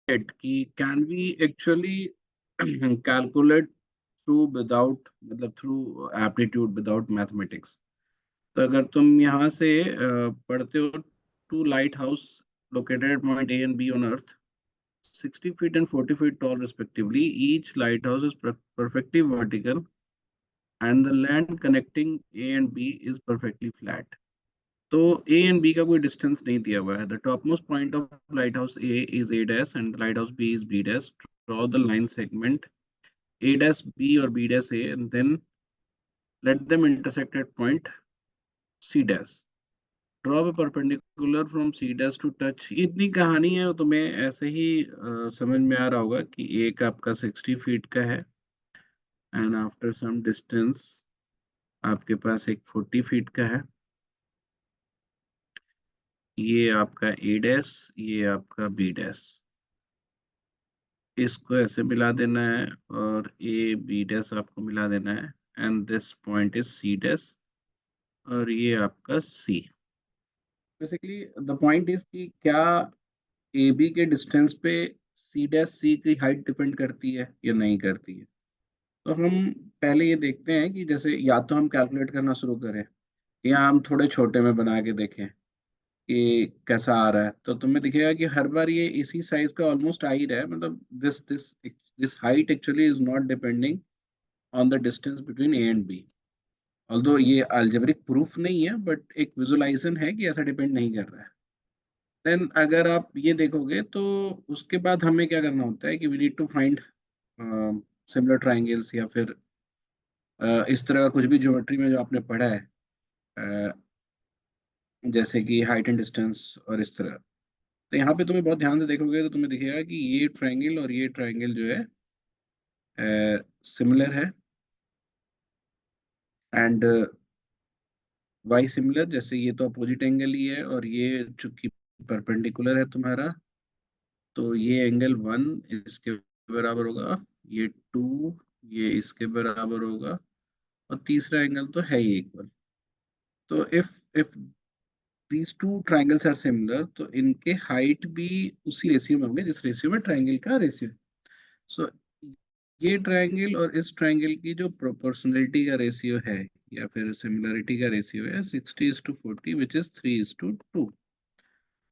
कि can we actually calculate through without मतलब through aptitude without mathematics. तो अगर तुम यहाँ से पढ़ते हो two light house located at point A and B on earth 60 feet and 40 feet tall respectively, each lighthouse is perfectly vertical and the land connecting A and B is perfectly flat. तो A and B का कोई distance नहीं दिया हुआ है। The topmost point of light house A is A dash and the lighthouse B is B dash. Draw the line segment A dash B or B dash A and then let them intersect at point C dash. Draw a perpendicular from C dash to touch. ये इतनी कहानी है, तुम्हें ऐसे ही समझ में आ रहा होगा कि एक आपका 60 फीट का है एंड आफ्टर सम डिस्टेंस आपके पास एक 40 फीट का है। ये आपका ए डैश, ये आपका बी डैश, इसको ऐसे मिला देना है और ए बी डैश आपको मिला देना है and this point is C dash और ये आपका C. Basically the point is कि क्या ए बी के डिस्टेंस पे सी डैश सी की हाइट डिपेंड करती है या नहीं करती है। तो हम पहले ये देखते हैं कि जैसे या तो हम कैलकुलेट करना शुरू करें या हम थोड़े छोटे में बना के देखें कि कैसा आ रहा है। तो तुम्हें दिखेगा कि हर बार ये इसी साइज का ऑलमोस्ट आ ही रहा है, मतलब this height actually is not depending on the distance between A and B. Although ये अलजेब्रिक प्रूफ नहीं है बट एक विजुअलाइजेशन है कि ऐसा डिपेंड नहीं कर रहा है। देन अगर आप ये देखोगे तो उसके बाद हमें क्या करना होता है कि we need to find similar triangles या फिर इस तरह का कुछ भी ज्योमेट्री में जो आपने पढ़ा है, अ, जैसे कि हाइट एंड डिस्टेंस और इस तरह। तो यहाँ पे तुम्हें बहुत ध्यान से देखोगे तो तुम्हें दिखेगा कि ये ट्रायंगल और ये ट्रायंगल जो है सिमिलर है एंड वाई सिमिलर। जैसे ये तो अपोजिट एंगल ही है और ये चूंकि परपेंडिकुलर है तुम्हारा, तो ये एंगल 1 इसके बराबर होगा, ये 2 ये इसके बराबर होगा और तीसरा एंगल तो है ही इक्वल। तो if these two triangles are similar तो इनके हाइट भी उसी रेशियो में होंगे जिस रेशियो में ट्रायंगल का रेशियो। सो ये ट्रायंगल और इस ट्रायंगल की जो प्रोपोर्शनलिटी का रेशियो है या फिर सिमिलरिटी का रेशियो है 60:40 विच इज 3:2।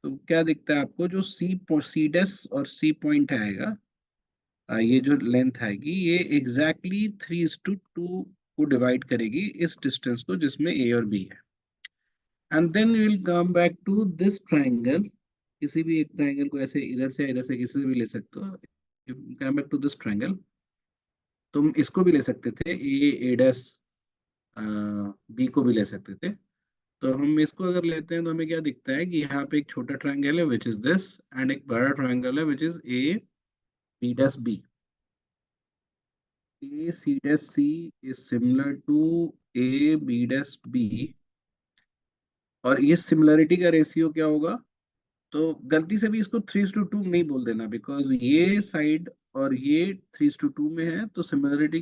तो क्या दिखता है आपको, जो सी डैश और सी पॉइंट आएगा, ये जो लेंथ आएगी ये एग्जैक्टली 3:2 को डिवाइड करेगी इस डिस्टेंस को जिसमें ए और बी है। And then we will come back to this triangle. किसी भी एक ट्रायंगल को ऐसे इधर से किसी से भी ले सकते हो। Come back to this triangle, तुम इसको भी ले सकते थे ए डैश, बी को भी ले सकते थे। तो हम इसको अगर लेते हैं तो हमें क्या दिखता है कि यहाँ पे एक छोटा ट्रायंगल है विच इज दिस एंड एक बड़ा ट्रायंगल है which is A B dash B. A C dash C is similar to A B dash B. और ये सिमिलरिटी का रेशियो क्या होगा, तो गलती से भी इसको 3:2 नहीं बोल देना बिकॉज ये साइड और ये 3:2 में है, तो सिमिलरिटी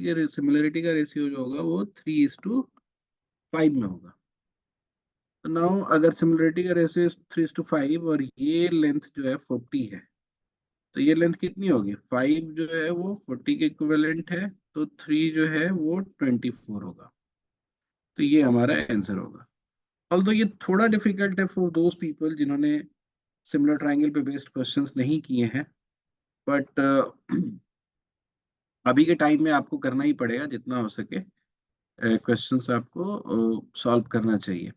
का रेशियो जो होगा वो 3:5 में होगा। तो नाउ अगर सिमिलरिटी का रेशियो 3:5 और ये लेंथ जो है 40 है, तो ये लेंथ कितनी होगी, 5 जो है वो 40 के इक्विवेलेंट है, तो 3 जो है वो 24 होगा। तो ये हमारा आंसर होगा। ऑल्दो ये थोड़ा डिफिकल्ट है फॉर दोज पीपल जिन्होंने सिमिलर ट्रायंगल पे बेस्ड क्वेश्चंस नहीं किए हैं, बट अभी के टाइम में आपको करना ही पड़ेगा जितना हो सके, क्वेश्चंस आपको सॉल्व करना चाहिए।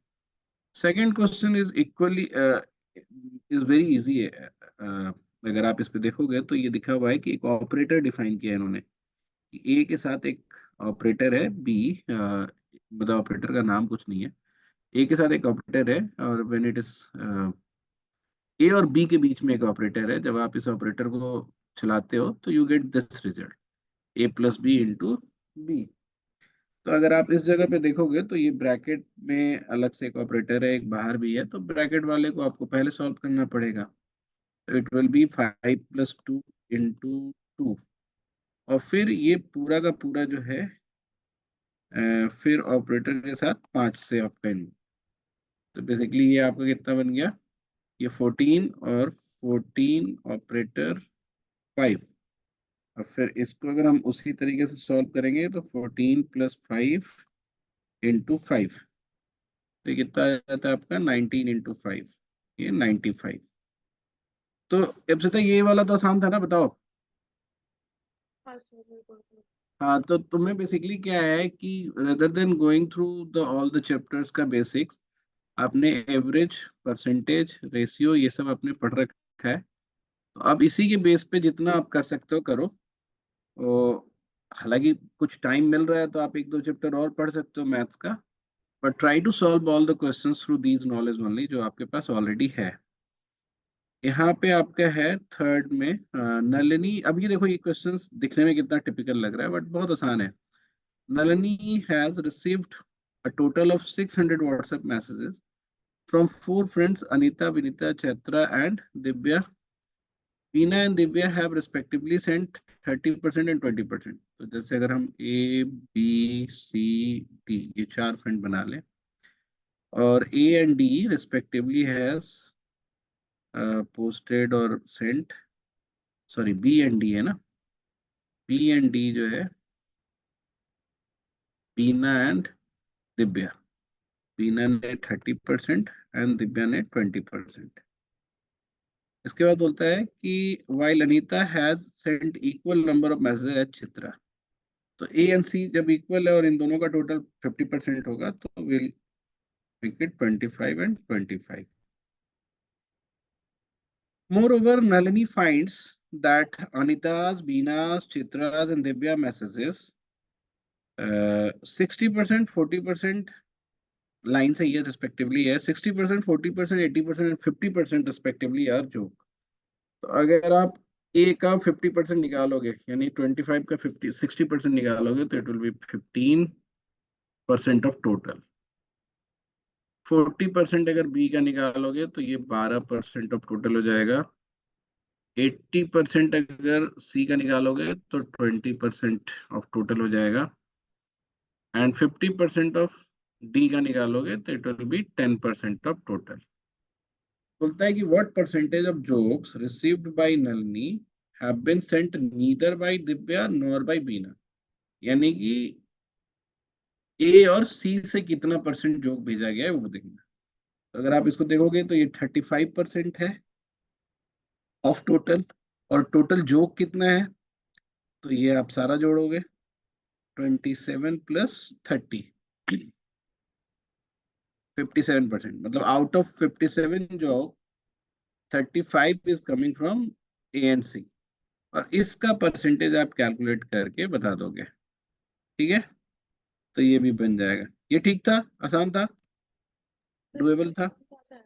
Second question is equally is very easy है। अगर आप इस पे देखोगे तो ये लिखा हुआ है कि एक ऑपरेटर डिफाइन किया है इन्होंने कि ए के साथ एक ऑपरेटर है बी, मतलब ऑपरेटर का नाम कुछ नहीं है। ए के साथ एक ऑपरेटर है और व्हेन इट इज ए और बी के बीच में एक ऑपरेटर है, जब आप इस ऑपरेटर को चलाते हो तो you get this result A plus B into B. तो अगर आप इस जगह पे देखोगे तो ये ब्रैकेट में अलग से एक ऑपरेटर है, एक बाहर भी है, तो ब्रैकेट वाले को आपको पहले सॉल्व करना पड़ेगा। तो इट विल बी 5+2 इंटू 2 और फिर ये पूरा का पूरा जो है फिर ऑपरेटर के साथ 5 से आपका इन। तो बेसिकली ये आपका कितना बन गया, ये 14 और 14 ऑपरेटर 5। और फिर इसको अगर हम उसी तरीके से सॉल्व करेंगे तो 14 + 5 × 5, तो ये कितना आ जाता है आपका 19 × 5, ये 95। तो अब से ये वाला तो आसान था ना, बताओ। हाँ सर, बिल्कुल सर। हाँ, तो तुम्हें बेसिकली क्या है कि rather than going through the all the chapters का बेसिक्स, आपने एवरेज, परसेंटेज, रेशियो ये सब आपने पढ़ रखा है। तो अब इसी के बेस पे जितना आप कर सकते हो करो। तो हालांकि कुछ टाइम मिल रहा है तो आप एक दो चैप्टर और पढ़ सकते हो मैथ्स का, but try to solve all the questions through these knowledge only जो आपके पास ऑलरेडी है। यहाँ पे आपका है थर्ड में नलिनी। अब ये देखो, ये क्वेश्चंस दिखने में कितना टिपिकल लग रहा है बट बहुत आसान है। Nalini has received a total of 600 WhatsApp messages from four friends, Anita, Vinita, Chaitra, and Divya. Veena and Divya have respectively sent 30% and 20%. तो जैसे अगर हम A, B, C, D ये चार फ्रेंड बना लें, और A and D respectively has posted और sent, sorry B and D है ना, B and D जो है बीना एंड दिव्या। बीना ने 30% एंड दिव्या ने 20%। इसके बाद बोलता है कि while Anita has sent equal number of message as Chitra. तो ए एंड सी जब इक्वल है और इन दोनों का टोटल 50% होगा तो will make it 25 and 25। Moreover Nalini finds that Anita's, Bina's, Chitra's and Divya messages 60%, 40% line से ये रिस्पेक्टिवली है, 60%, 40%, 80% एंड 50% रिस्पेक्टिवली आर जोक। तो अगर आप ए का 50% निकालोगे, यानी 25 का 60% निकालोगे, तो it will B 15% of total. 40% अगर बी का निकालोगे तो ये 12% ऑफ टोटल हो जाएगा। 80% अगर सी का निकालोगे तो 20% ऑफ टोटल हो जाएगा। एंड 50% ऑफ डी का निकालोगे तो it will be 10% of total. बोलता है कि what percentage of jokes received by Nalini have been sent neither by Divya nor by Bina. यानी कि ए और सी से कितना परसेंट जोक भेजा गया है वो देखना। तो अगर आप इसको देखोगे तो ये 35% है ऑफ टोटल। और टोटल जोक कितना है, तो ये आप सारा जोड़ोगे, 27 + 30, 57%। मतलब out of 57 joke 35 is coming from A and C. और इसका परसेंटेज आप कैलकुलेट करके बता दोगे। ठीक है, तो ये भी बन जाएगा। ये ठीक था, आसान था, सर, डुएबल था। 57 कहाँ से आया?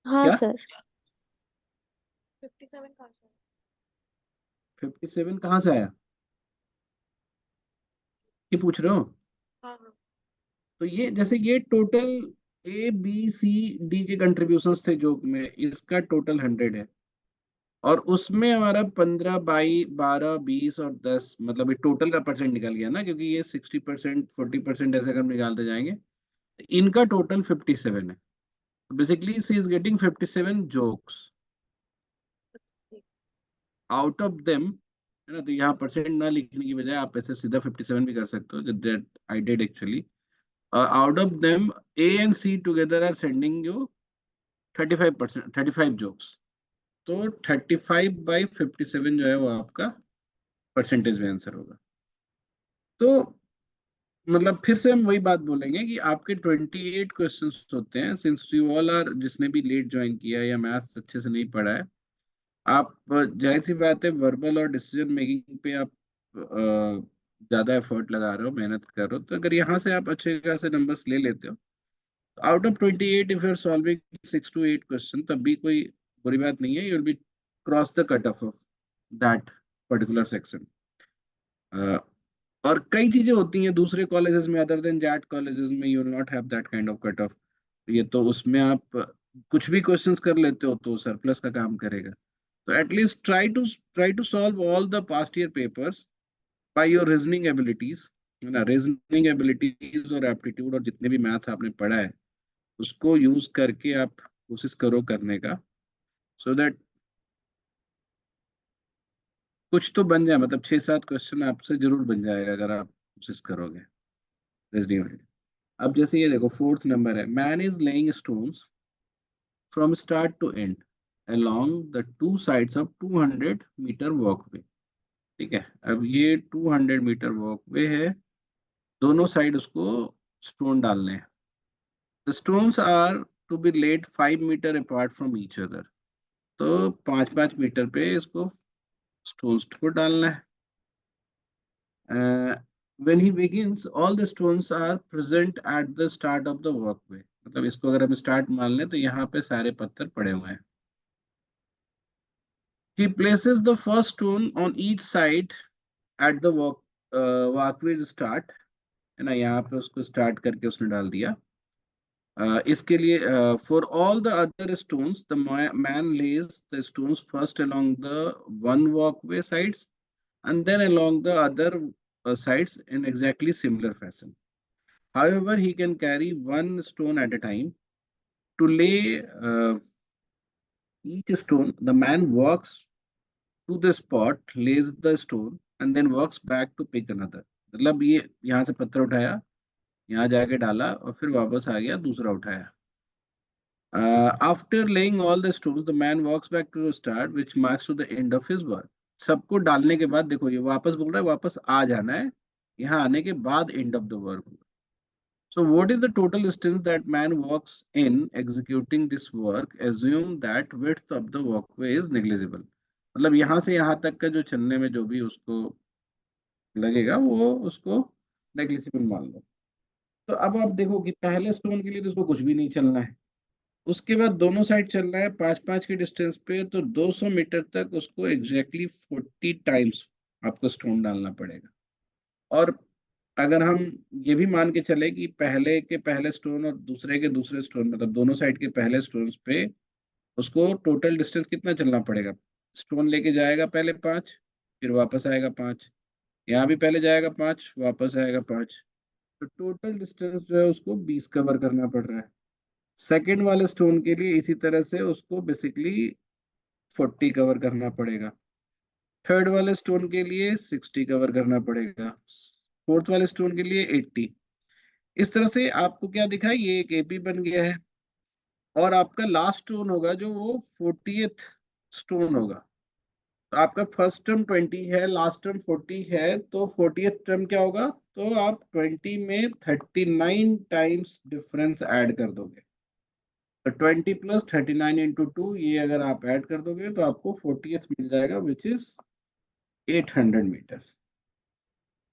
हाँ क्या सर। 57 कहाँ से आया? 57 कहाँ से आया, ये पूछ रहे हो? हाँ हाँ। तो ये जैसे ये total A B C D के कंट्रीब्यूशंस थे जो में, इसका टोटल 100 है। और उसमें हमारा 15, 22, 12, 20 और 10, मतलब ये टोटल का परसेंट निकल गया ना, क्योंकि ये 60%, 40% ऐसे हम निकालते जाएंगे। इनका टोटल 57 है। Basically C is getting 57 jokes ठीक। आउट ऑफ देम, है ना। तो यहाँ परसेंट ना लिखने की बजाय आप ऐसे सीधा 57 भी कर सकते हो, that I did actually. Out of them A and C together are sending you 35%, 35 jokes. तो 35/57 जो है वो आपका परसेंटेज में आंसर होगा। तो मतलब फिर से हम वही बात बोलेंगे कि आपके 28 क्वेश्चंस होते हैं, सिंस यू ऑल आर, जिसने भी लेट ज्वाइन किया है या मैथ्स अच्छे से नहीं पढ़ा है, आप जाहिर सी बात है वर्बल और डिसीजन मेकिंग पे आप ज्यादा एफर्ट लगा रहे हो, मेहनत कर रहे हो। तो अगर यहाँ से आप अच्छे खासे नंबर्स ले लेते हो, out of 28 if you are solving 6 to 8 question, तब भी कोई बुरी बात नहीं है। You will be cross the cut off that particular section. और कई चीजें होती हैं दूसरे कॉलेजेस में, अदर देन जैट कॉलेजेस में you will not have that kind of cut off. ये तो उसमें आप कुछ भी क्वेश्चंस कर लेते हो तो सरप्लस का काम करेगा। तो at least try to solve all the past year papers by your reasoning abilities, है ना। रीजनिंग एबिलिटीज और एप्टीट्यूड और जितने भी मैथ्स आपने पढ़ा है उसको यूज करके आप कोशिश करो करने का, सो दैट कुछ तो बन जाए, मतलब 6-7 क्वेश्चन आपसे जरूर बन जाएगा अगर आप कोशिश करोगे। Resume। अब जैसे ये देखो, फोर्थ नंबर है, man is laying stones from start to end along the two sides of 200-meter walkway। ठीक है, अब ये 200 मीटर वॉकवे है, दोनों साइड उसको स्टोन डालने हैं। The stones are to be laid 5 metre apart from each other. तो 5-5 मीटर पे इसको स्टोन्स को डालना है। when he begins all the stones are present at the start of the walkway। मतलब इसको अगर हम स्टार्ट मान लें तो यहाँ पे सारे पत्थर पड़े हुए हैं। he places the first stone on each side at the walkway start। है ना, यहाँ पे उसको स्टार्ट करके उसने डाल दिया। इसके लिए for all the other stones the man Lay's the stones first along the one walkway sides and then along the other sides in exactly similar fashion। However, he can carry one stone at a time. To lay each stone, the man walks to the spot, lays the stone, and then walks back to pick another। मतलब ये यहाँ से पत्थर उठाया, यहाँ जाके डाला और फिर वापस आ गया, दूसरा उठाया। After laying all the stones, the man walks back to the start, which marks to the end of his work। सबको डालने के बाद देखो ये वापस बोल रहा है, वापस आ जाना है, यहाँ आने के बाद and of the work. So what is the total distance that man walks in executing this work? Assume that width of the walkway is negligible। मतलब यहाँ से यहाँ तक का जो चलने में जो भी उसको लगेगा वो उसको नेग्लिजिबल मान लो। तो अब आप देखो कि पहले स्टोन के लिए तो उसको कुछ भी नहीं चलना है, उसके बाद दोनों साइड चलना है 5-5 के डिस्टेंस पे, तो 200 मीटर तक उसको एग्जैक्टली 40 टाइम्स आपको स्टोन डालना पड़ेगा। और अगर हम ये भी मान के चले कि पहले के पहले स्टोन और दूसरे के दूसरे स्टोन, मतलब दोनों साइड के पहले स्टोन पे उसको टोटल डिस्टेंस कितना चलना पड़ेगा। स्टोन लेके जाएगा पहले 5, फिर वापस आएगा 5, यहाँ भी पहले जाएगा 5, वापस आएगा 5। तो टोटल डिस्टेंस जो है उसको 20 कवर करना पड़ रहा है। सेकेंड वाले स्टोन के लिए इसी तरह से उसको बेसिकली 40 कवर करना पड़ेगा। थर्ड वाले स्टोन के लिए 60 कवर करना पड़ेगा। फोर्थ वाले स्टोन के लिए 80। इस तरह से आपको क्या दिखा है, ये एक एपी बन गया है। और आपका लास्ट स्टोन होगा जो वो 40th स्टोन होगा। तो आपका फर्स्ट टर्म 20 है, लास्ट टर्म 40 है, तो 40th टर्म क्या होगा, तो आप 20 में 39 टाइम्स डिफरेंस ऐड कर दोगे। तो 20 प्लस 39 × 2, ये अगर आप ऐड कर दोगे तो आपको 40th मिल जाएगा, विच इज 800 मीटर।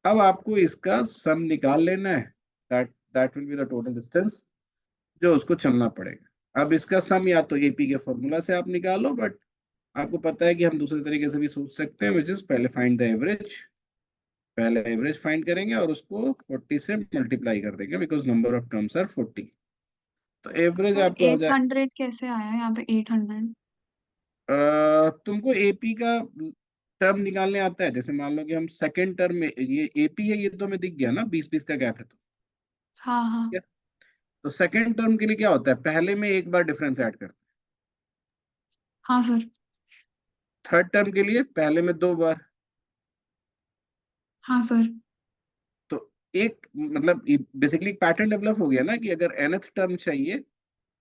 अब आपको इसका सम निकाल लेना है, that will be the total distance जो उसको चलना पड़ेगा। अब इसका सम या तो एपी के फॉर्मूला से आप निकालो, बट आपको पता है कि हम दूसरे तरीके से भी सोच सकते हैं, विच इज पहले फाइंड द एवरेज। पहले एवरेज फाइंड करेंगे और उसको 40 से मल्टीप्लाई कर देंगे, because number of terms are 40। तो एवरेज सर आपका हो जाए। 800 कैसे आया यहाँ पे 800? तुमको एपी का टर्म निकालने आता है? जैसे मान लो कि हम सेकेंड टर्म में, ये एपी है, ये तो हमें दिख गया ना, 20-20 का गैप है तो। हाँ ठीक है, हाँ। तो सेकेंड टर्म के लिए क्या होता है, पहले में एक बार डिफरेंस ऐड करते हैं। हाँ सर। थर्ड टर्म के लिए पहले में 2 बार। हाँ सर। तो एक मतलब बेसिकली पैटर्न डेवलप हो गया ना कि अगर nth टर्म चाहिए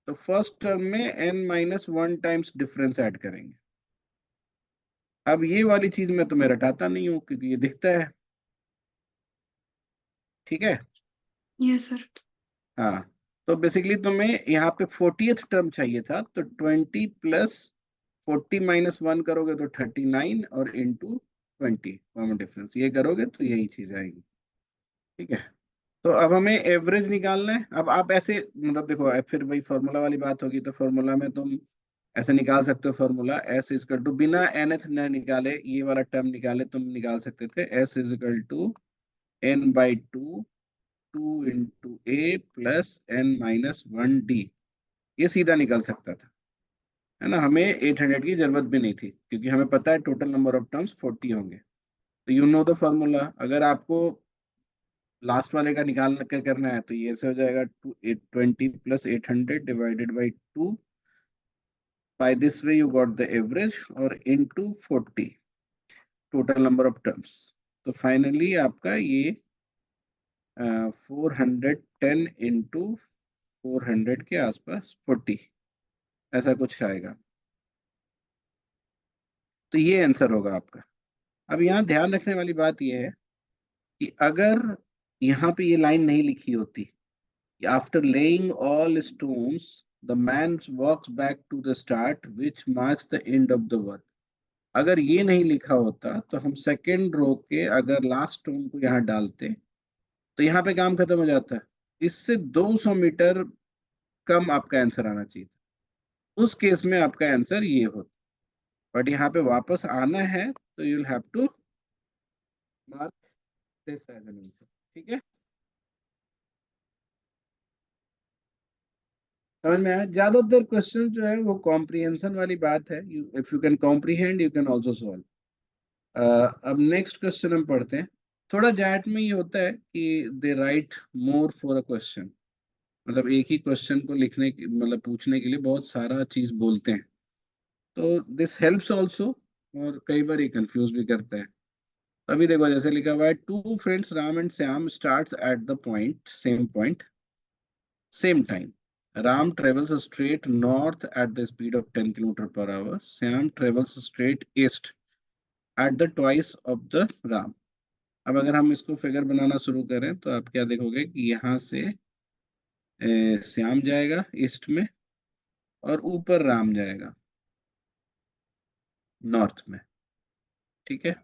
तो फर्स्ट टर्म में n-1 टाइम्स डिफरेंस ऐड करेंगे। अब ये वाली चीज मैं तुम्हें रटाता नहीं हूँ क्योंकि ये दिखता है। ठीक है। Yes sir. हाँ, तो बेसिकली तुम्हें यहाँ पे 40th टर्म चाहिए था, तो 20 प्लस 40 - 1 करोगे तो 39, और इंटू 20 कॉमन डिफरेंस ये करोगे तो यही चीज आएगी। ठीक है, तो अब हमें एवरेज निकालना है। अब आप ऐसे मतलब देखो, अब फिर वही फॉर्मूला वाली बात होगी, तो फॉर्मूला में तुम ऐसे निकाल सकते हो, फॉर्मूला एस इजकल टू, बिना nth न निकाले ये वाला टर्म निकाले तुम निकाल सकते थे, S is equal to n/2 2 × a plus n-1 d। ये सीधा निकल सकता था, है ना, हमें 800 की जरूरत भी नहीं थी क्योंकि हमें पता है टोटल नंबर ऑफ टर्म्स 40 होंगे। तो यू नो द फॉर्मूला। अगर आपको लास्ट वाले का निकाल कर करना है तो ये ऐसे हो जाएगा, 20 plus 800 divided by 2। By this way you got the average और into 40। Total number of terms. तो फाइनली आपका ये 410 इंटू 400 के आसपास 40 ऐसा कुछ आएगा। तो ये आंसर होगा आपका। अब यहाँ ध्यान रखने वाली बात ये है कि अगर यहाँ पे ये लाइन नहीं लिखी होती, after laying all stones the man walks back to the start which marks the end of the work, अगर ये नहीं लिखा होता तो हम सेकेंड रो के अगर लास्ट स्टोन को यहाँ डालते तो यहाँ पे काम खत्म हो जाता है। इससे 200 मीटर कम आपका आंसर आना चाहिए था। उस केस में आपका आंसर ये होता, बट यहाँ पे वापस आना है तो you will have to mark this as an answer. ठीक है, समझ में आया? ज्यादातर क्वेश्चन जो है वो कॉम्प्रिहेंशन वाली बात है। You if you can comprehend you can also solve. अब नेक्स्ट क्वेश्चन हम पढ़ते हैं। थोड़ा जैट में ये होता है कि they write more for a question, मतलब एक ही क्वेश्चन को लिखने की मतलब पूछने के लिए बहुत सारा चीज बोलते हैं। तो दिस हेल्प्स ऑल्सो, और कई बार ये कंफ्यूज भी करता है। अभी देखो जैसे लिखा हुआ है, two friends Ram and Shyam starts at the point same time. Ram travels straight north at the speed of 10 kilometer per hour. Sam travels straight east at the twice of the Ram. अब अगर हम इसको फिगर बनाना शुरू करें तो आप क्या देखोगे कि यहाँ से श्याम जाएगा ईस्ट में और ऊपर राम जाएगा नॉर्थ में। ठीक है,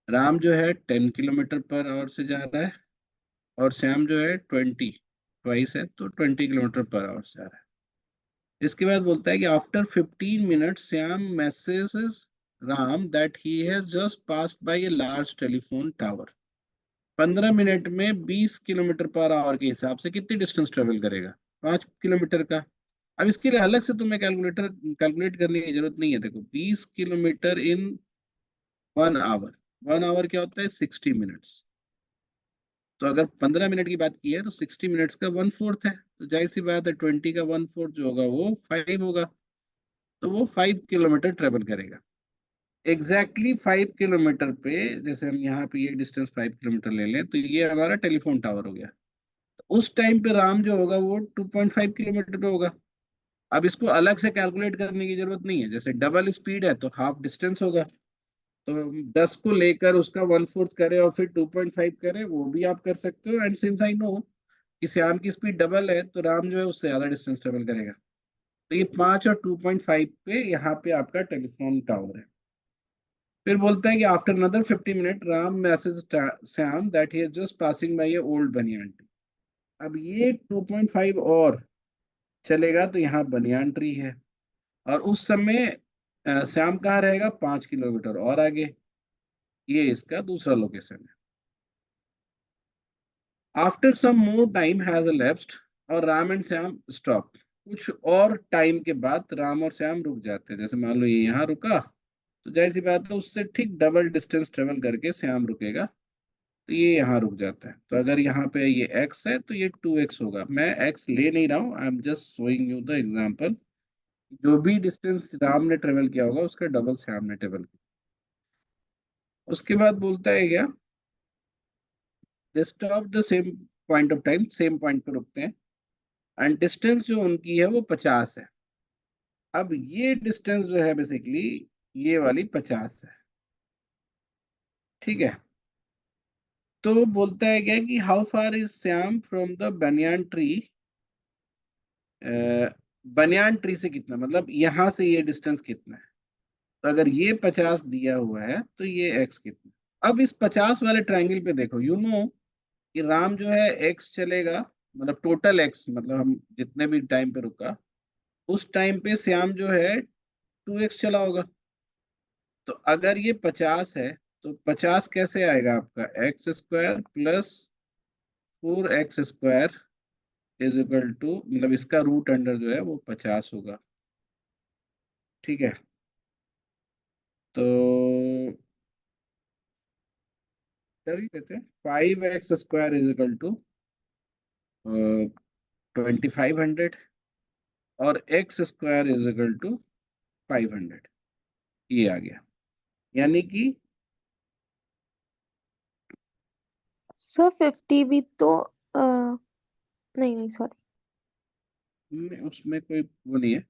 राम जो है 10 किलोमीटर पर आवर से जा रहा है और श्याम जो है 20 ट्वाइस है तो 20 किलोमीटर पर आवर से जा रहा है। इसके बाद बोलता है कि after 15 minutes Shyam messages Ram that he has just passed by a large telephone tower. 15 minute में 20 किलोमीटर पर आवर के हिसाब से कितनी डिस्टेंस ट्रेवल करेगा? 5 किलोमीटर का। अब इसके लिए अलग से तुम्हें कैलकुलेट करने की जरूरत नहीं है। देखो 20 किलोमीटर इन 1 आवर, 1 आवर क्या होता है? 60 मिनट्स। तो अगर 15 मिनट की बात की है तो 60 मिनट्स का 1/4 है, तो जाहिर सी बात है 20 का 1/4 जो होगा वो 5 होगा। तो वो 5 किलोमीटर ट्रेवल करेगा। एग्जैक्टली 5 किलोमीटर पे, जैसे हम यहाँ पे ये डिस्टेंस 5 किलोमीटर ले लें तो ये हमारा टेलीफोन टावर हो गया। तो उस टाइम पे राम जो होगा वो 2.5 किलोमीटर पे होगा। अब इसको अलग से कैलकुलेट करने की जरूरत नहीं है, जैसे डबल स्पीड है तो हाफ डिस्टेंस होगा। तो हम 10 को लेकर उसका 1/4 करें और फिर 2.5 करें, वो भी आप कर सकते हो। एंड सिंस आई नो कि श्याम की स्पीड डबल है तो राम जो है उससे ज्यादा डिस्टेंस ट्रेवल करेगा। तो ये 5 और 2.5 पे यहाँ पे आपका टेलीफोन टावर है। फिर बोलता है कि after another 50 minute Ram message Shyam that he is just passing by A old banyan tree. अब ये 2.5 और चलेगा तो यहाँ बनियान ट्री है, और उस समय श्याम कहाँ रहेगा? 5 किलोमीटर और आगे। ये इसका दूसरा लोकेशन है। After some more time has elapsed और राम एंड श्याम स्टॉप। कुछ और टाइम के बाद राम और श्याम रुक जाते हैं। जैसे मान लो ये यहाँ रुका तो जाहिर सी बात है उससे ठीक डबल डिस्टेंस ट्रेवल करके श्याम रुकेगा, तो ये यहाँ रुक जाता है। तो अगर यहाँ पे ये x है तो ये 2x होगा। मैं x ले नहीं रहा हूँ, I am just showing you the example. जो भी डिस्टेंस राम ने ट्रेवल किया होगा उसका डबल श्याम ने ट्रेवल किया। उसके बाद बोलता है क्या, they stop the same point of time, same point पे रुकते हैं। एंड डिस्टेंस जो उनकी है वो 50 है। अब ये डिस्टेंस जो है बेसिकली ये वाली 50 है। ठीक है, तो बोलता है क्या कि how far is Shyam from the banyan tree. Banyan tree से कितना, मतलब यहाँ से ये डिस्टेंस कितना है? तो अगर ये 50 दिया हुआ है तो ये x कितना। अब इस 50 वाले ट्रायंगल पे देखो, यू नो कि राम जो है x चलेगा, मतलब टोटल x, मतलब हम जितने भी टाइम पे रुका उस टाइम पे श्याम जो है 2x चला होगा। तो अगर ये 50 है तो 50 कैसे आएगा आपका? x² plus 4x² is equal to, मतलब इसका रूट अंडर जो है वो 50 होगा। ठीक है, तो कर ही लेते हैं। 5x² इज इक्वल टू 2500 और x² इज इक्वल टू 500। ये आ गया, यानी कि सर 50 भी तो नहीं नहीं सॉरी। उसमें कोई वो नहीं है।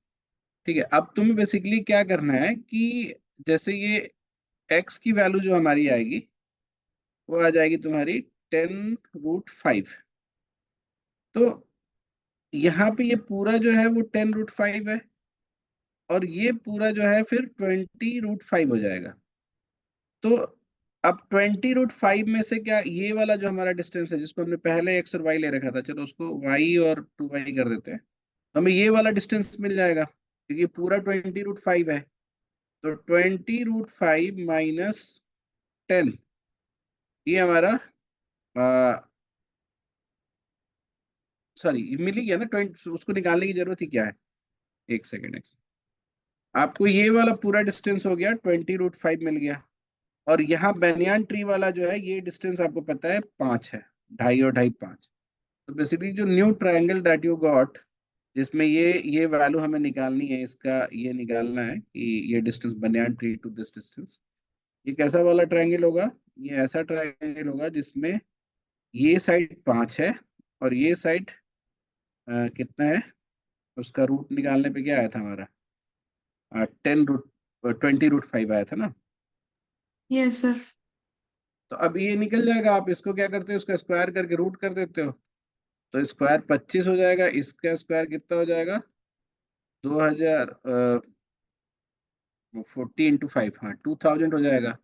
ठीक है, अब तुम्हें बेसिकली क्या करना है कि जैसे ये x की वैल्यू जो हमारी आएगी वो आ जाएगी तुम्हारी 10√5। तो यहाँ पे ये पूरा जो है वो 10√5 है, और ये पूरा जो है फिर 20√5 हो जाएगा। तो अब 20√5 में से क्या ये वाला जो हमारा डिस्टेंस है जिसको हमने पहले x और y ले रखा था, चलो उसको y और 2y कर देते हैं, तो हमें ये वाला डिस्टेंस मिल जाएगा क्योंकि पूरा 20√5 है। तो 20√5 माइनस 10, ये हमारा सॉरी मिल ही गया ना 20, उसको निकालने की जरूरत ही क्या है। एक सेकेंड, आपको ये वाला पूरा डिस्टेंस हो गया 20√5 मिल गया। और यहाँ बेनियान ट्री वाला जो है ये डिस्टेंस आपको पता है 5 है, 2.5 और 2.5 5। तो बेसिकली जो new triangle that you got, जिसमें ये वैल्यू हमें निकालनी है, इसका ये निकालना है कि ये distance banyan tree to this distance, ये कैसा वाला ट्रायंगल होगा। ये ऐसा ट्रायंगल होगा जिसमें ये साइड 5 है और ये साइड कितना है, उसका रूट निकालने पे क्या आया था हमारा, 20√5 आया था ना। Yes sir. तो अब ये निकल जाएगा, आप इसको क्या करते हो, इसका स्क्वायर करके रूट कर देते हो, तो स्क्वायर 25 हो जाएगा, इसका स्क्वायर कितना हो जाएगा 2000, 40 × 5, हाँ 2000 हो जाएगा।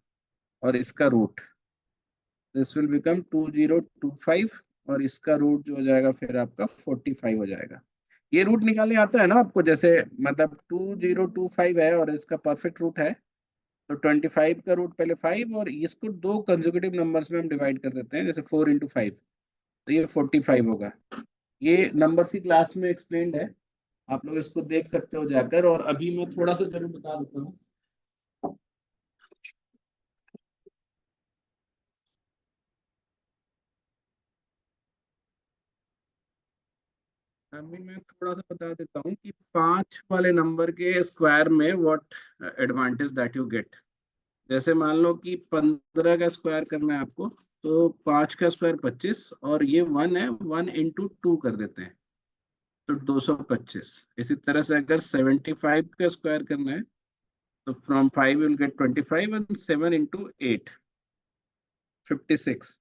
और इसका रूट, दिस विल बिकम 2025, और इसका रूट जो हो जाएगा फिर आपका 45 हो जाएगा। ये रूट निकालने आता है ना आपको, जैसे मतलब 2025 है और इसका परफेक्ट रूट है, तो 25 का रूट पहले 5 और इसको दो कंसेक्यूटिव नंबर्स में हम डिवाइड कर देते हैं, जैसे 4 × 5, तो ये 45 होगा। ये नंबर्स की क्लास में एक्सप्लेन्ड है, आप लोग इसको देख सकते हो जाकर। और अभी मैं थोड़ा सा जरूर बता देता हूँ। अभी मैं थोड़ा सा बता देता हूँ कि 5 वाले नंबर के स्क्वायर में what advantage that you get. जैसे मान लो कि 15 का स्क्वायर करना है आपको, तो 5 का स्क्वायर 25, और ये 1 है, 1 × 2 कर देते हैं, तो 225। इसी तरह से अगर 75 का स्क्वायर करना है, तो फ्रॉम 5 विल गेट 25 एंड 7 × 8 56।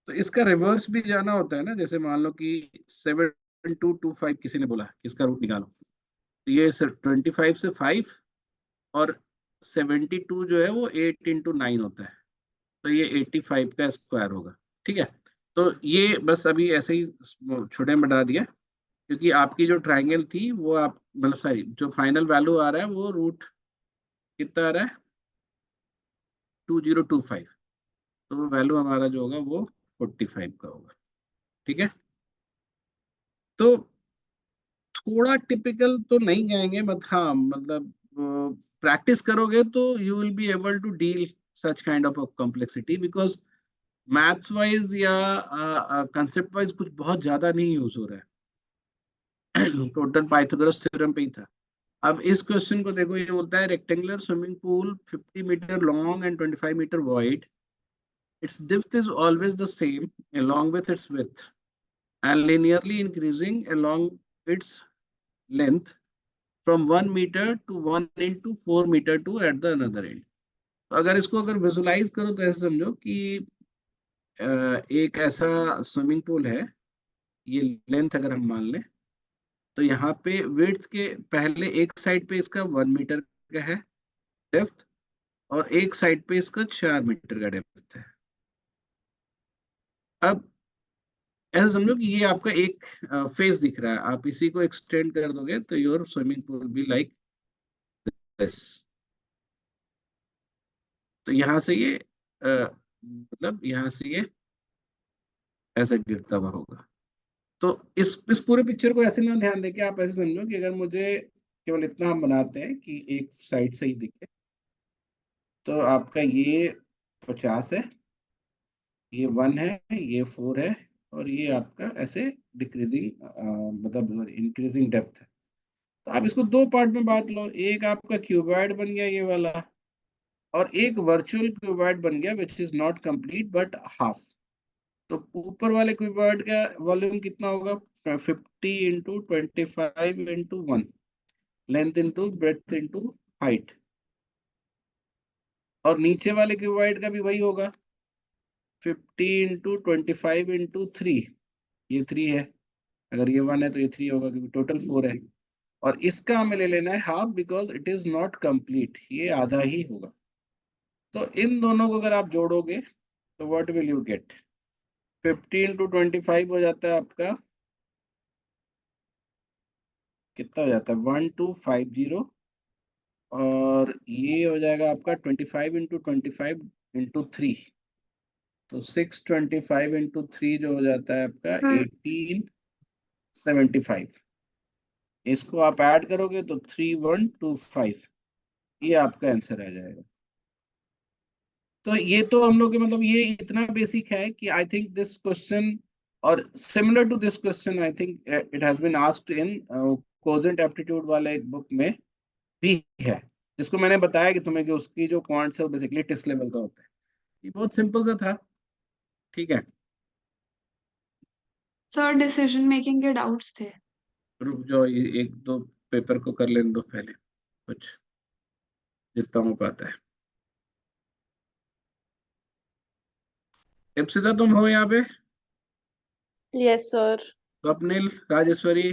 तो इसका रिवर्स भी जाना होता है ना, जैसे मान लो कि 7 × 2 = 5, किसी ने बोला कि इसका रूट निकालो, तो ये सर 25 से 5, और 72 जो है वो 8 × 9 होता है, तो ये 85 का स्क्वायर होगा। ठीक है, तो ये बस अभी ऐसे ही छोटे में बता दिया, क्योंकि आपकी जो ट्रायंगल थी वो आप मतलब सॉरी जो फाइनल वैल्यू आ रहा है वो रूट कितना आ रहा है 2025, तो वो वैल्यू हमारा जो होगा वो 45 का होगा। ठीक है, तो थोड़ा टिपिकल तो नहीं कहेंगे, बट हाँ मतलब प्रैक्टिस करोगे तो you will be able to deal such kind of complexity, because maths wise या कंसेप्ट वाइज कुछ बहुत ज्यादा नहीं यूज हो रहा है। टोटल पाइथागोरस थ्योरम पे ही था। अब इस क्वेश्चन को देखो, ये बोलता है rectangular swimming pool 50 metre long and 25 metre wide, its depth is always the same along with its width and linearly increasing along its length from 1 meter to 1 into 4 meter to at the another end। तो अगर इसको अगर visualise करो तो ऐसे समझो कि एक ऐसा स्विमिंग पूल है, ये लेंथ अगर हम मान लें, तो यहाँ पे विड्थ के पहले एक साइड पे इसका 1 मीटर का है डेप्थ, और एक साइड पे इसका 4 मीटर का डेप्थ है। अब ऐसा समझो कि ये आपका एक फेस दिख रहा है, आप इसी को एक्सटेंड कर दोगे तो your swimming pool be like this. तो यहाँ से ये मतलब यहाँ से ये ऐसे गिरता हुआ होगा। तो इस पूरे पिक्चर को ऐसे ना ध्यान देके आप ऐसे समझो कि अगर मुझे केवल इतना हम बनाते हैं कि एक साइड से ही दिखे, तो आपका ये 50 है, ये 1 है, ये 4 है, और ये आपका ऐसे डिक्रीजिंग मतलब इंक्रीजिंग डेप्थ है। तो आप इसको दो पार्ट में बांट लो, एक आपका क्यूबॉइड बन गया ये वाला, और एक वर्चुअल क्यूबॉइड बन गया which is not complete but half. तो ऊपर वाले क्यूबॉइड का वॉल्यूम कितना होगा? 50 × 25 × 1, length into breadth into height. और नीचे वाले क्यूबॉइड का भी वही होगा, 50 × 25 × 3। ये 3 है, अगर ये 1 है तो ये 3 होगा, क्योंकि टोटल 4 है। और इसका हमें ले लेना है half, because it is not complete, ये आधा ही होगा। तो इन दोनों को अगर आप जोड़ोगे तो व्हाट विल यू गेट? 50 × 25 हो जाता है आपका, कितना हो जाता है? 1250। और ये हो जाएगा आपका 25 × 25 × 3, तो 625 × 3 जो हो जाता है आपका सर 1875। इसको आप ऐड करोगे तो 3125, ये आपका आंसर आ जाएगा। तो ये तो हम लोग के मतलब ये इतना बेसिक है कि आई थिंक दिस क्वेश्चन और similar to this question, I think it has been asked in Cogent aptitude वाले एक बुक में भी है, जिसको मैंने बताया कि तुम्हें कि उसकी जो क्वांट्स है वो बेसिकली टेस्ट लेवल का होता है। ये बहुत सिंपल सा था। ठीक है, सर डिसीजन मेकिंग के डाउट्स थे। रुक जाओ, ये एक दो पेपर को कर लेने दो पहले, कुछ जितना हो पाता है। इप्सिता तुम हो यहाँ पे? Yes sir. स्वप्निल, राजेश्वरी,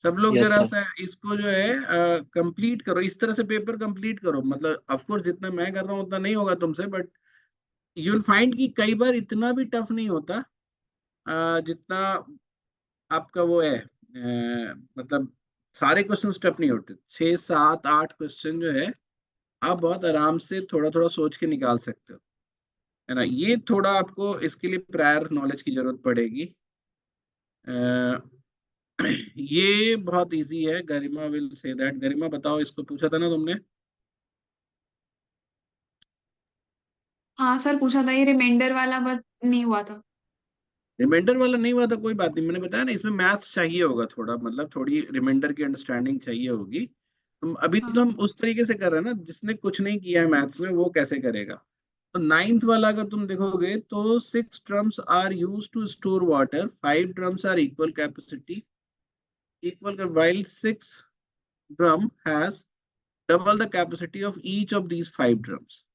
सब लोग यस जरा सर। सा इसको जो है कंप्लीट करो, इस तरह से पेपर कंप्लीट करो। मतलब ऑफ कोर्स जितना मैं कर रहा हूँ उतना नहीं होगा तुमसे, बट यू विल फाइंड कि कई बार इतना भी टफ नहीं होता जितना आपका वो है। मतलब सारे क्वेश्चन टफ नहीं होते, 6 7 8 क्वेश्चन जो है आप बहुत आराम से थोड़ा थोड़ा सोच के निकाल सकते हो, है ना। ये थोड़ा आपको इसके लिए प्रायर नॉलेज की जरूरत पड़ेगी। अ, ये बहुत इजी है, गरिमा विल से दैट। गरिमा बताओ, इसको पूछा था ना तुमने? हाँ सर पूछा था, ये रिमाइंडर वाला बट नहीं हुआ था। रिमाइंडर वाला नहीं हुआ तो कोई बात नहीं, मैंने बताया ना इसमें मैथ्स चाहिए होगा थोड़ा, मतलब थोड़ी रिमाइंडर की अंडरस्टैंडिंग चाहिए होगी। तुम अभी तो हाँ हम उस तरीके से कर रहे हैं ना, जिसने कुछ नहीं किया है मैथ्स में वो कैसे करेगा। तो नाइन्थ वाला अगर तुम देखोगे तो 6 drums are use to store water, 5 drums are equal capacity, equal while 6 drum has double the capacity of each of these 5 drums.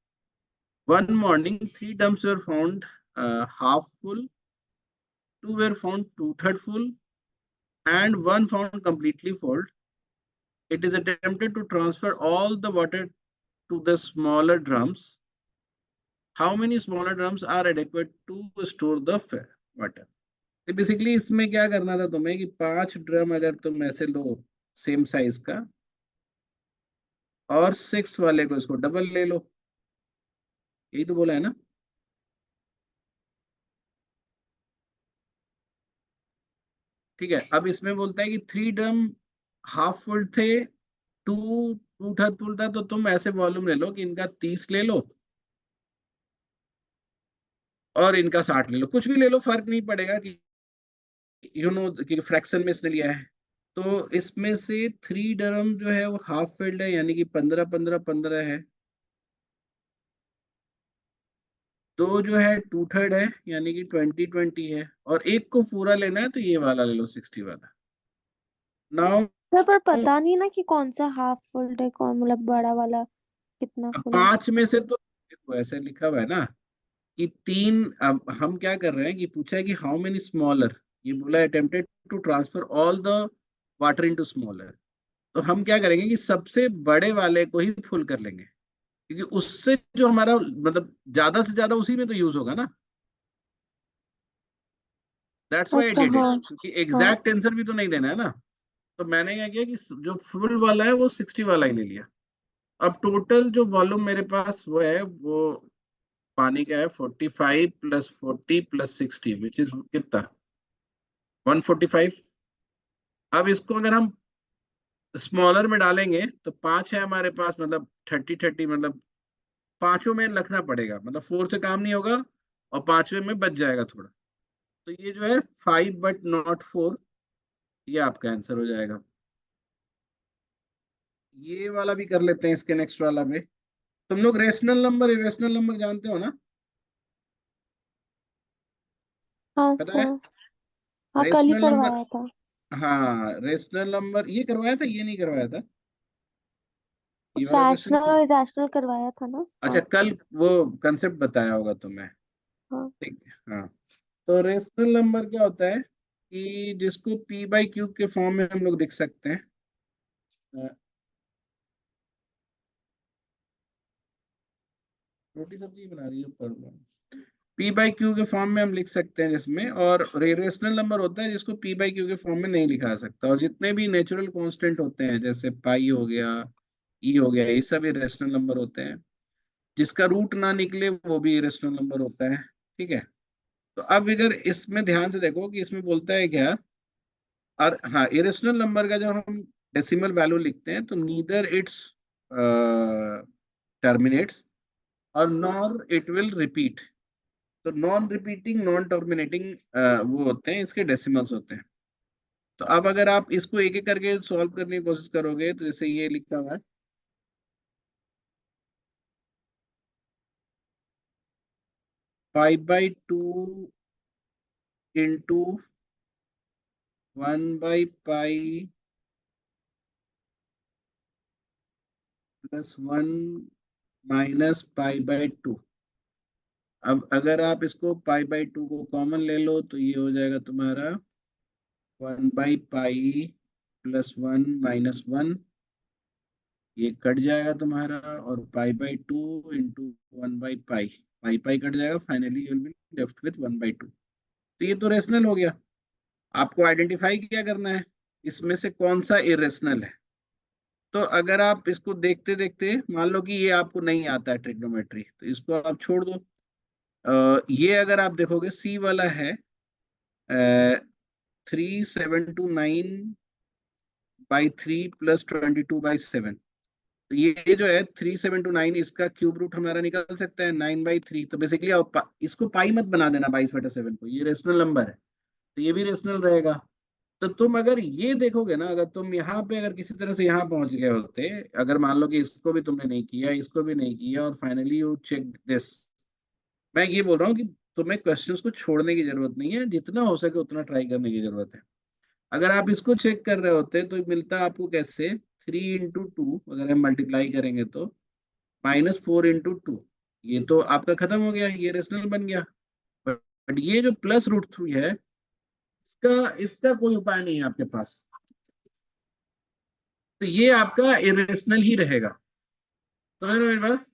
One morning, 3 drums were found half full, 2 were found two-third full, and one found completely full. It is attempted to transfer all the water to the smaller drums. How many smaller drums are adequate to store the water? तो basically इसमें क्या करना था तुम्हें कि 5 drum अगर तुम ऐसे लो सेम साइज का, और 6 वाले को इसको डबल ले लो, यही तो बोला है ना। ठीक है, अब इसमें बोलता है कि 3 ड्रम हाफ फुल थे, टू टू थर्ड फुल था, तो तुम ऐसे वॉल्यूम ले लो कि इनका 30 ले लो और इनका 60 ले लो, कुछ भी ले लो, फर्क नहीं पड़ेगा कि कि फ्रैक्शन में इसने लिया है। तो इसमें से 3 ड्रम जो है वो हाफ फिल्ड है, यानी कि 15 15 15 है। दो जो है टू थर्ड है, यानी कि 20 20 है, और एक को पूरा लेना है तो ये वाला ले लो, 60 वाला। नाउ सर पर पता नहीं ना कि कौन सा हाफ फुल है, कौन मतलब बड़ा वाला कितना अब फुल है। 5 में से तो देखो ऐसे लिखा हुआ है ना कि 3। अब हम क्या कर रहे हैं कि पूछा है कि हाउ मेनी स्मॉलर, ये बोला attempted to transfer all the water into smaller. तो हम क्या करेंगे कि सबसे बड़े वाले को ही फुल कर लेंगे, क्योंकि उससे जो हमारा मतलब ज्यादा से ज्यादा उसी में तो यूज होगा ना। दैट्स व्हाई आई अच्छा डिड इट, हाँ। क्योंकि हाँ एग्जैक्ट आंसर भी तो नहीं देना है ना। तो मैंने क्या किया कि जो फुल वाला है वो 60 वाला ही ले लिया। अब टोटल जो वॉल्यूम मेरे पास वो है, वो पानी का है 45 + 40 + 60, विच इज कितना? 145। अब इसको अगर हम स्मॉलर में डालेंगे तो 5 है हमारे पास, मतलब 30 30, मतलब पांचों में रखना पड़ेगा, मतलब 4 से काम नहीं होगा, और पांचवें में बच जाएगा थोड़ा। तो ये जो है 5 but not 4, ये आपका आंसर हो जाएगा। ये वाला भी कर लेते हैं इसके नेक्स्ट वाला में। तुम लोग रेशनल नंबर इरेशनल नंबर जानते हो ना? हाँ पता है? सर। हाँ कल ही रेशनल नंबर, करवाया था। हाँ रेशनल नंबर ये करवाया था, ये नहीं करवाया था, ये वाला क्वेश्चन फ्रैक्शनल नहीं। और इरेशनल करवाया था ना। अच्छा हाँ। कल वो कंसेप्ट बताया होगा तुम्हें। हाँ। ठीक है हाँ। तो रेशनल नंबर क्या होता है कि जिसको पी बाई क्यू के फॉर्म में हम लोग लिख सकते हैं। अ, रोटी सब्जी बना रही है ऊपर। पी बाई क्यू के फॉर्म में हम लिख सकते हैं जिसमें, और रेशनल नंबर होता है जिसको पी बाई क्यू के फॉर्म में नहीं लिखा जा सकता। और जितने भी नेचुरल कांस्टेंट होते हैं जैसे पाई हो गया, ई हो गया, ये सब रेशनल नंबर होते हैं। जिसका रूट ना निकले वो भी इरेशनल नंबर होता है। ठीक है। तो अब अगर इसमें ध्यान से देखो कि इसमें बोलता है क्या, और हाँ इरेशनल नंबर का जब हम डेसिमल वैल्यू लिखते हैं तो नीदर इट्स टर्मिनेट्स और नॉर इट विल रिपीट। तो नॉन रिपीटिंग नॉन टर्मिनेटिंग वो होते हैं, इसके डेसिमल्स होते हैं। तो अब अगर आप इसको एक एक करके सॉल्व करने की कोशिश करोगे तो जैसे ये लिखा हुआ है 5/2 इंटू 1/पाई +1 -पाई/2। अब अगर आप इसको पाई/2 को कॉमन ले लो तो ये हो जाएगा तुम्हारा 1/पाई +1 - 1, ये कट जाएगा तुम्हारा, और पाई/2 इंटू 1/पाई, पाई पाई कट जाएगा, finally you will be left with 1/2। तो ये तो रेशनल हो गया। आपको आइडेंटिफाई क्या करना है, इसमें से कौन सा इरेशनल है। तो अगर आप इसको देखते देखते मान लो कि ये आपको नहीं आता है ट्रिग्नोमेट्री, तो इसको आप छोड़ दो। ये अगर आप देखोगे सी वाला है 3729/3 +22/7। तो ये जो है 3729, इसका क्यूब रूट हमारा निकल सकता है 9/3। तो बेसिकली इसको पाई मत बना देना 22/7 को, ये रेशनल नंबर है तो ये भी रेशनल रहेगा। तो तुम अगर ये देखोगे ना, अगर तुम यहाँ पे अगर किसी तरह से यहाँ पहुंच गए होते, अगर मान लो कि इसको भी तुमने नहीं किया, इसको भी नहीं किया, और फाइनली यू चेक दिस, मैं ये बोल रहा हूँ कि तुम्हें क्वेश्चंस को छोड़ने की जरूरत नहीं है, जितना हो सके उतना ट्राई करने की जरूरत है। अगर आप इसको चेक कर रहे होते तो मिलता आपको कैसे, 3 × 2 अगर हम मल्टीप्लाई करेंगे तो -4 × 2, ये तो आपका खत्म हो गया, ये रेशनल बन गया। बट ये जो +√3 है, इसका इसका कोई उपाय नहीं है आपके पास, तो ये आपका इरेशनल ही रहेगा। समझ रहे हो मेरी बात?